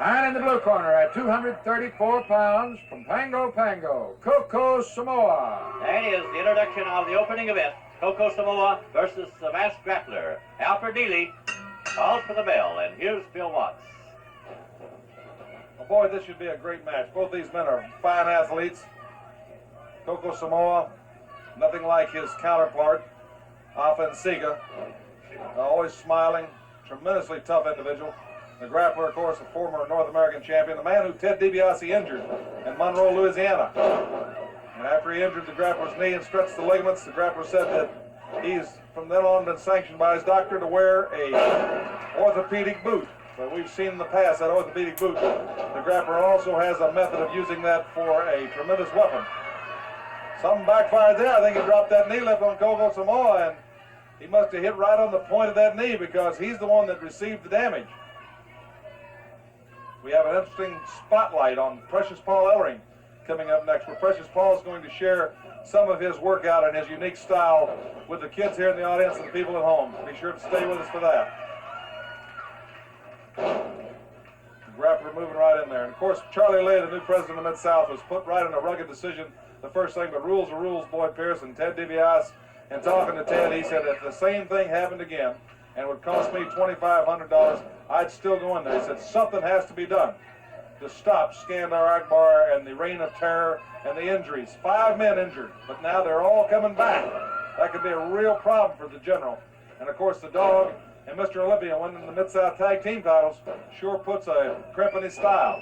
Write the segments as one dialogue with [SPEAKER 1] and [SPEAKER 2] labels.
[SPEAKER 1] And in the blue corner at 234 pounds from Pango, Coco Samoa.
[SPEAKER 2] That is the introduction of the opening event. Coco Samoa versus the masked grappler. Alfred Neely calls for the bell, and here's Bill Watts.
[SPEAKER 3] Oh boy, this should be a great match. Both these men are fine athletes. Coco Samoa, nothing like his counterpart, Offensiga. Always smiling, tremendously tough individual. The grappler, of course, a former North American champion, the man who Ted DiBiase injured in Monroe, Louisiana. And after he injured the grappler's knee and stretched the ligaments, the grappler said that he's from then on been sanctioned by his doctor to wear a orthopedic boot. But we've seen in the past that orthopedic boot. The grappler also has a method of using that for a tremendous weapon. Something backfired there. I think he dropped that knee lift on Coco Samoa, and he must have hit right on the point of that knee because he's the one that received the damage. We have an interesting spotlight on Precious Paul Ellering coming up next, where Precious Paul is going to share some of his workout and his unique style with the kids here in the audience and the people at home. Be sure to stay with us for that. The grappler moving right in there. And of course, Charlie Lay, the new president of Mid-South, was put right in a rugged decision. The first thing, but rules are rules, Boyd Pierce and Ted DiBiase. And talking to Ted, he said if the same thing happened again and would cost me $2,500, I'd still go in there. He said something has to be done to stop Skandar Akbar and the reign of terror and the injuries. 5 men injured, but now they're all coming back. That could be a real problem for the general. And of course, the dog and Mr. Olympia winning the Mid-South Tag Team titles sure puts a crimp in his style.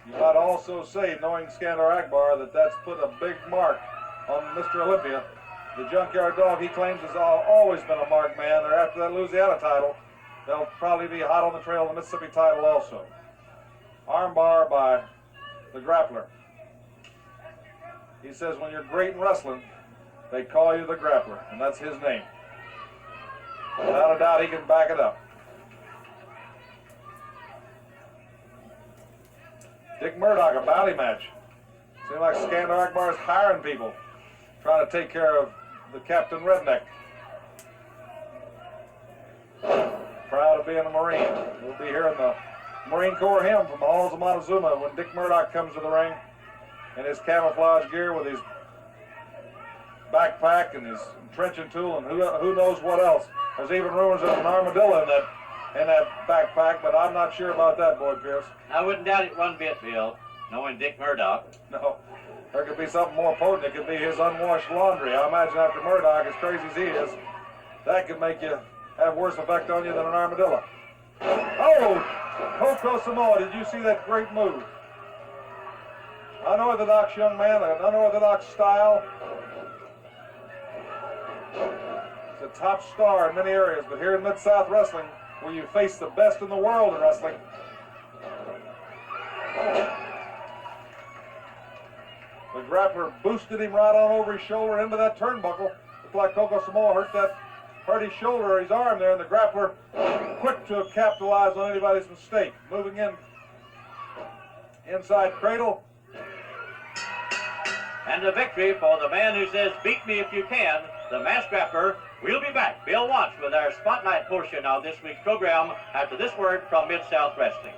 [SPEAKER 3] You might also say, knowing Skandar Akbar, that that's put a big mark on Mr. Olympia. The junkyard dog, he claims, has always been a marked man. They're after that Louisiana title. They'll probably be hot on the trail of the Mississippi title also. Armbar by the grappler. He says when you're great in wrestling, they call you the grappler, and that's his name. Without a doubt, he can back it up. Dick Murdoch, a bounty match. Seems like Skandar Akbar is hiring people, trying to take care of the Captain Redneck. Proud of being a Marine. We'll be hearing the Marine Corps hymn from the halls of Montezuma when Dick Murdoch comes to the ring in his camouflage gear with his backpack and his trenching tool and who knows what else. There's even rumors of an armadillo in that backpack, but I'm not sure about that, Boyd Pierce.
[SPEAKER 2] I wouldn't doubt it one bit, Bill, knowing Dick Murdoch.
[SPEAKER 3] No, there could be something more potent. It could be his unwashed laundry. I imagine after Murdoch, as crazy as he is, that could make you have worse effect on you than an armadillo. Oh, Coco Samoa, did you see that great move? Unorthodox young man, an unorthodox style. He's a top star in many areas, but here in Mid-South Wrestling, where you face the best in the world in wrestling, the grappler boosted him right on over his shoulder into that turnbuckle. Looked like Coco Samoa hurt his shoulder or his arm there, and the grappler quick to capitalize on anybody's mistake. Moving in inside cradle.
[SPEAKER 2] And a victory for the man who says, beat me if you can, the masked grappler. We'll be back, Bill Watts, with our spotlight portion of this week's program after this word from Mid-South Wrestling.